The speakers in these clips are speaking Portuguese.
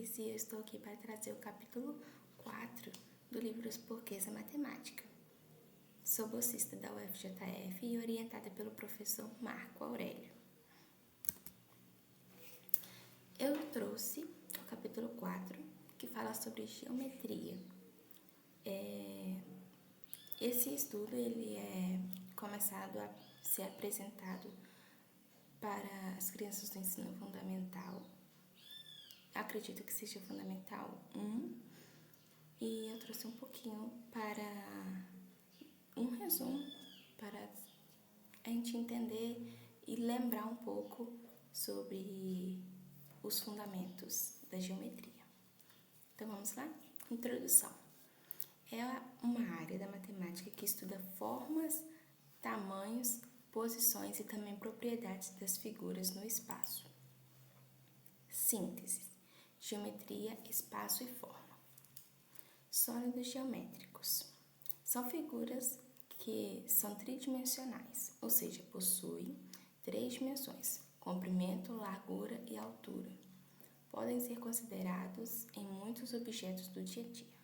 Beatriz e eu estou aqui para trazer o capítulo 4 do livro Os Porquês da Matemática. Sou bolsista da UFJF e orientada pelo professor Marco Aurélio. Eu trouxe o capítulo 4, que fala sobre geometria. Esse estudo ele é começado a ser apresentado para as crianças do ensino fundamental. Acredito que seja fundamental 1. E eu trouxe um pouquinho para um resumo para a gente entender e lembrar um pouco sobre os fundamentos da geometria. Então vamos lá? Introdução. É uma área da matemática que estuda formas, tamanhos, posições e também propriedades das figuras no espaço. Síntese. Geometria, espaço e forma. Sólidos geométricos. São figuras que são tridimensionais, ou seja, possuem 3 dimensões, comprimento, largura e altura. Podem ser considerados em muitos objetos do dia a dia.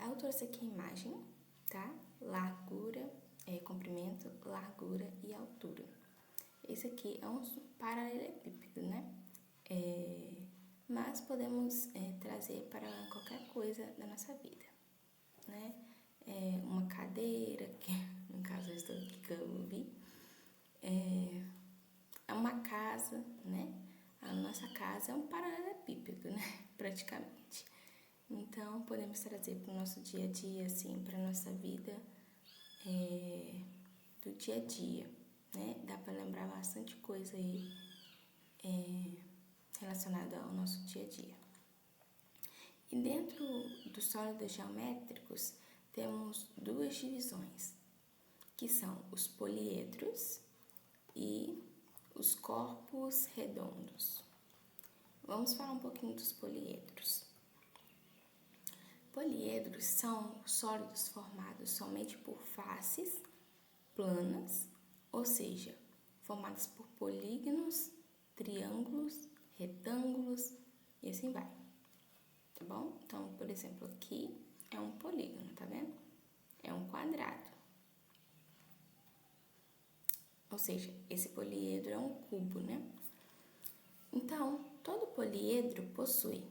Eu trouxe aqui a imagem, tá? Comprimento, largura e altura. Esse aqui é um paralelepípedo, né? Mas podemos trazer para qualquer coisa da nossa vida, né? Uma cadeira, que no caso eu estou aqui que eu vi, uma casa, né? A nossa casa é um paralelepípedo, né? Praticamente. Então, podemos trazer para o nosso dia a dia, assim, para a nossa vida do dia a dia, né? Dá para lembrar bastante coisa aí relacionada ao nosso dia a dia. E dentro dos sólidos geométricos, temos 2 divisões, que são os poliedros e os corpos redondos. Vamos falar um pouquinho dos poliedros. Poliedros são sólidos formados somente por faces planas, ou seja, formados por polígonos, triângulos, retângulos e assim vai. Tá bom? Então, por exemplo, aqui é um polígono, tá vendo? É um quadrado. Ou seja, esse poliedro é um cubo, né? Então, todo poliedro possui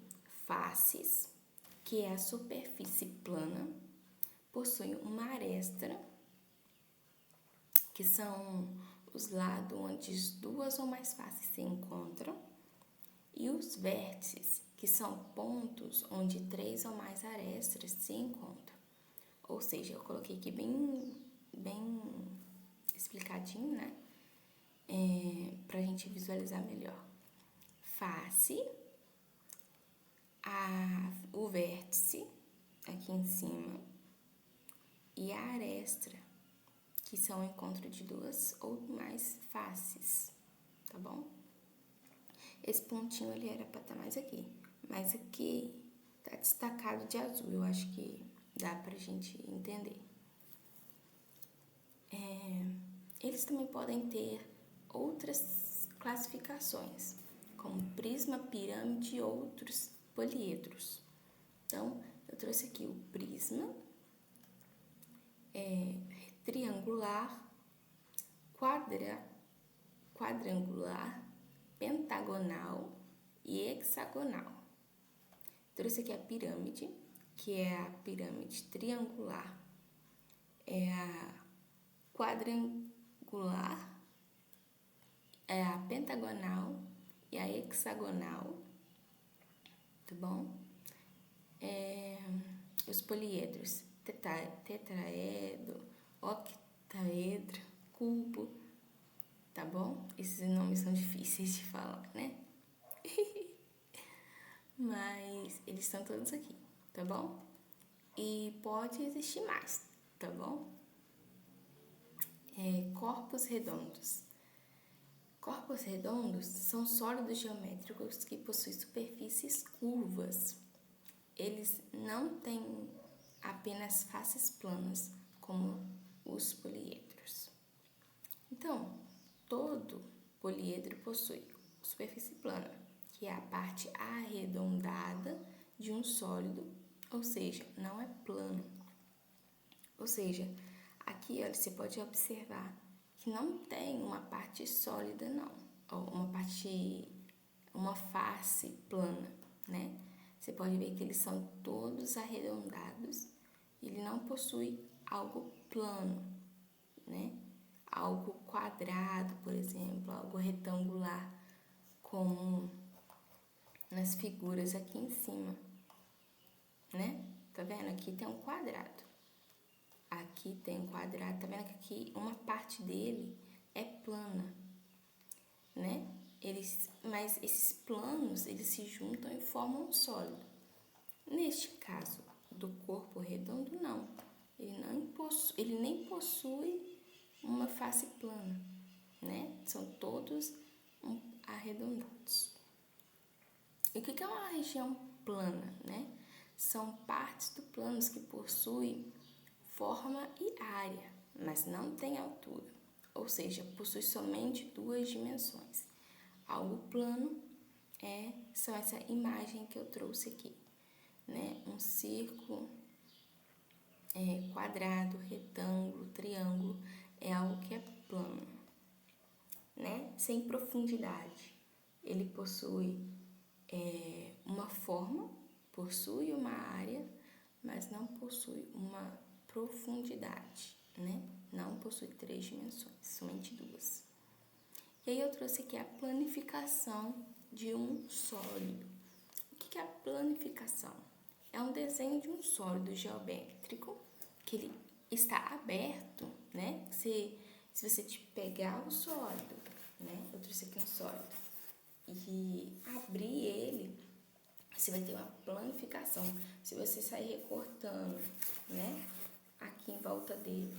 faces, que é a superfície plana, possui uma aresta, que são os lados onde 2 ou mais faces se encontram, e os vértices, que são pontos onde 3 ou mais arestas se encontram. Ou seja, eu coloquei aqui bem explicadinho, né? Para a gente visualizar melhor. Face, o vértice aqui em cima e a aresta, que são o encontro de 2 ou mais faces, tá bom? Esse pontinho ele era para estar mais aqui, mas aqui tá destacado de azul, eu acho que dá pra gente entender. Eles também podem ter outras classificações, como prisma, pirâmide e outros poliedros. Então, eu trouxe aqui o prisma, triangular, quadrangular, pentagonal e hexagonal. Trouxe aqui a pirâmide, que é a pirâmide triangular, a quadrangular, a pentagonal e a hexagonal, tá bom? Os poliedros, tetraedro, octaedro, cubo, tá bom? Esses nomes são difíceis de falar, né? Mas eles estão todos aqui, tá bom? E pode existir mais, tá bom? Corpos redondos. Corpos redondos são sólidos geométricos que possuem superfícies curvas. Eles não têm apenas faces planas, como os poliedros. Então, todo poliedro possui superfície plana, que é a parte arredondada de um sólido, ou seja, não é plano. Ou seja, aqui olha, você pode observar que não tem uma parte sólida não, ou uma face plana, né? Você pode ver que eles são todos arredondados, ele não possui algo plano, né? Algo quadrado, por exemplo, algo retangular, como nas figuras aqui em cima, né? Tá vendo? Aqui tem um quadrado. Aqui tem um quadrado, tá vendo que aqui uma parte dele é plana, né? Mas esses planos, eles se juntam e formam um sólido. Neste caso do corpo redondo, não. Ele nem possui uma face plana, né? São todos arredondados. E o que é uma região plana, né? São partes do plano que possuem forma e área, mas não tem altura, ou seja, possui somente duas dimensões. Algo plano são essa imagem que eu trouxe aqui, né? Um círculo, quadrado, retângulo, triângulo, é algo que é plano, né? Sem profundidade. Ele possui uma forma, possui uma área, mas não possui uma profundidade, né? Não possui três dimensões, somente duas. E aí eu trouxe aqui a planificação de um sólido. O que é a planificação? É um desenho de um sólido geométrico que ele está aberto, né? Se você te pegar o sólido, né? Eu trouxe aqui um sólido e abrir ele, você vai ter uma planificação. Se você sair recortando, né? Aqui em volta dele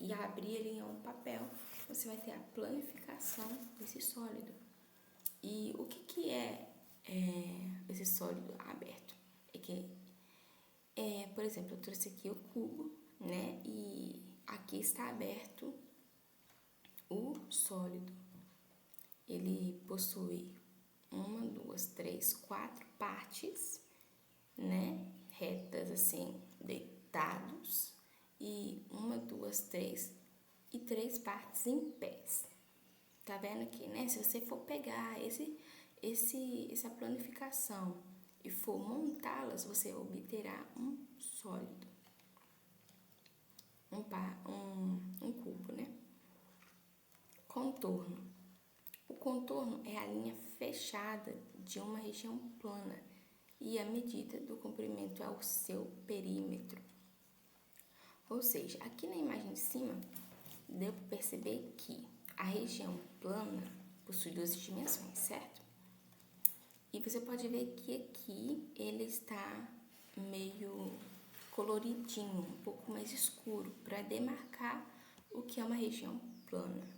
e abrir ele em um papel, você vai ter a planificação desse sólido. E o que é esse sólido aberto? É que, por exemplo, eu trouxe aqui o cubo, né? E aqui está aberto o sólido. Ele possui 1, 2, 3, 4 partes, né? Retas assim, deitados. E 1, 2, 3 e 3 partes em pés. Tá vendo aqui, né? Se você for pegar essa planificação e for montá-las, você obterá um sólido, um cubo, né? Contorno. O contorno é a linha fechada de uma região plana e a medida do comprimento é o seu perímetro. Ou seja, aqui na imagem de cima, deu para perceber que a região plana possui duas dimensões, certo? E você pode ver que aqui ele está meio coloridinho, um pouco mais escuro, para demarcar o que é uma região plana.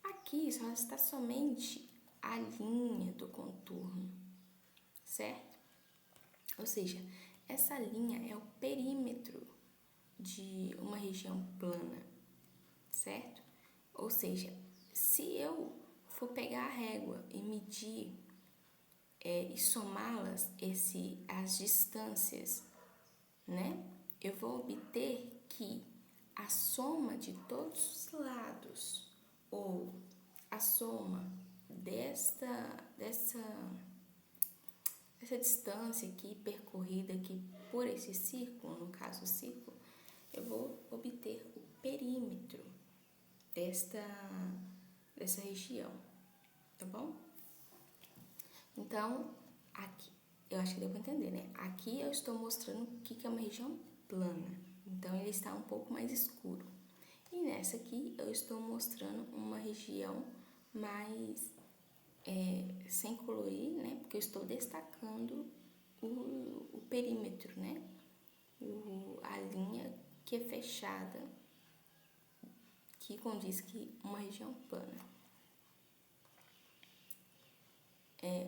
Aqui só está somente a linha do contorno, certo? Ou seja, essa linha é o perímetro de uma região plana, certo? Ou seja, se eu for pegar a régua e medir e somá-las, as distâncias, né? Eu vou obter que a soma de todos os lados, ou a soma dessa distância aqui percorrida aqui por esse círculo, no caso o círculo, eu vou obter o perímetro dessa região, tá bom? Então, aqui, eu acho que deu para entender, né? Aqui eu estou mostrando o que é uma região plana, então ele está um pouco mais escuro. E nessa aqui eu estou mostrando uma região mais sem colorir, né? Porque eu estou destacando o perímetro, né? A linha que é fechada, que condiz que uma região plana.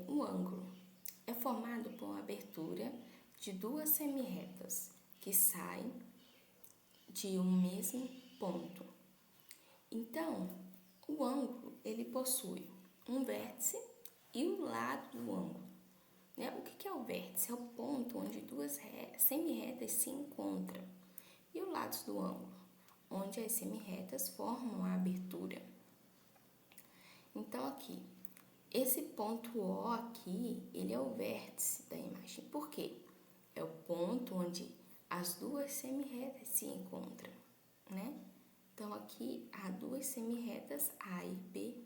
O ângulo é formado por uma abertura de duas semirretas que saem de um mesmo ponto. Então, o ângulo ele possui um vértice e o lado do ângulo. Né? O que é o vértice? É o ponto onde duas semi-retas se encontram. E o lado do ângulo? Onde as semi-retas formam a abertura. Então, aqui, esse ponto O aqui, ele é o vértice da imagem. Por quê? É o ponto onde as duas semi-retas se encontram, né? Então, aqui há duas semi-retas A e B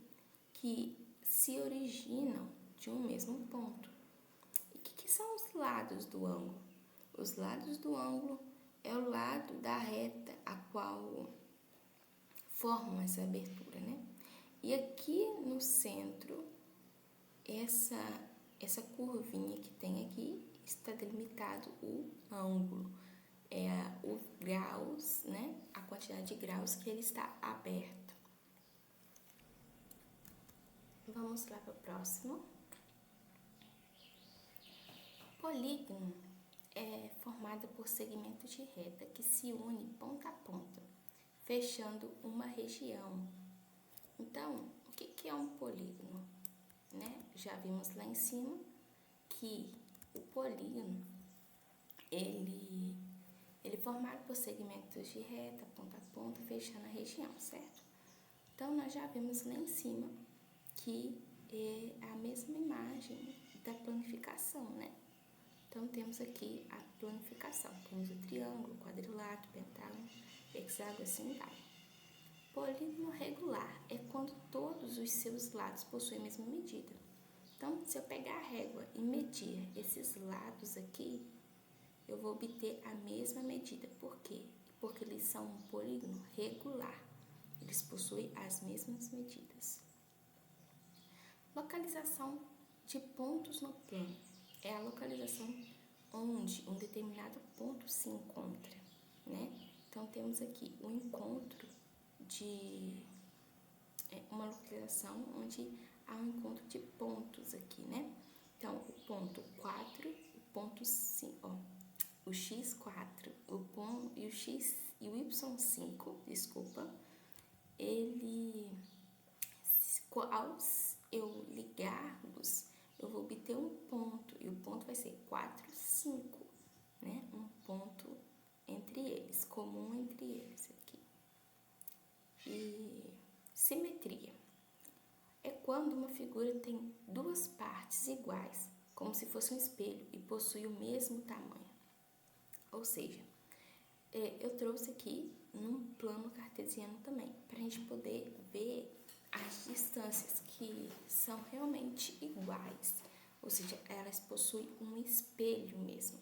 que se originam de um mesmo ponto. E o que são os lados do ângulo? Os lados do ângulo é o lado da reta a qual formam essa abertura, né? E aqui no centro, essa curvinha que tem aqui está delimitado o ângulo. É o graus, né? A quantidade de graus que ele está aberto. Vamos lá para o próximo. Polígono é formado por segmentos de reta que se unem ponta a ponta, fechando uma região. Então, o que é um polígono? Né? Já vimos lá em cima que o polígono ele é formado por segmentos de reta, ponta a ponta, fechando a região, certo? Então, nós já vimos lá em cima que é a mesma imagem da planificação, né? Então, temos aqui a planificação. Temos o triângulo, quadrilátero, pentágono, hexágono, assim vai. Polígono regular é quando todos os seus lados possuem a mesma medida. Então, se eu pegar a régua e medir esses lados aqui, eu vou obter a mesma medida. Por quê? Porque eles são um polígono regular. Eles possuem as mesmas medidas. Localização de pontos no plano é a localização onde um determinado ponto se encontra, né? Então, temos aqui o encontro de uma localização onde há um encontro de pontos aqui, né? Então, o ponto 4, o ponto 5, ó, o x4, e o x e o y5, desculpa, ele, ao eu ligá-los, eu vou obter um ponto, e o ponto vai ser 4, 5, né? Um ponto entre eles, comum entre eles aqui. E simetria é quando uma figura tem duas partes iguais, como se fosse um espelho, e possui o mesmo tamanho. Ou seja, eu trouxe aqui num plano cartesiano também, para a gente poder ver as distâncias que são realmente iguais, ou seja, elas possuem um espelho mesmo.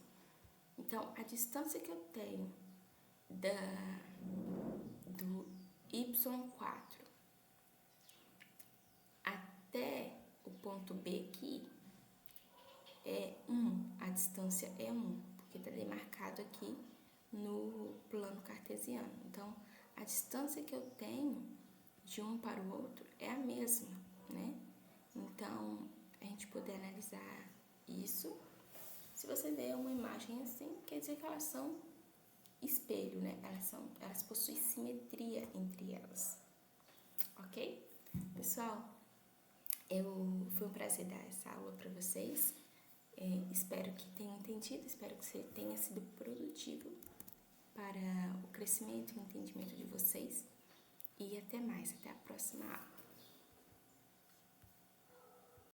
Então, a distância que eu tenho do y4 até o ponto B aqui é 1, a distância é 1, porque está demarcado aqui no plano cartesiano. Então, a distância que eu tenho de um para o outro é a mesma, né? Então, a gente poder analisar isso. Se você vê uma imagem assim, quer dizer que elas são espelho, né? Elas possuem simetria entre elas, ok? Pessoal, foi um prazer dar essa aula para vocês. Espero que tenham entendido, espero que você tenha sido produtivo para o crescimento e entendimento de vocês. E até mais, até a próxima aula.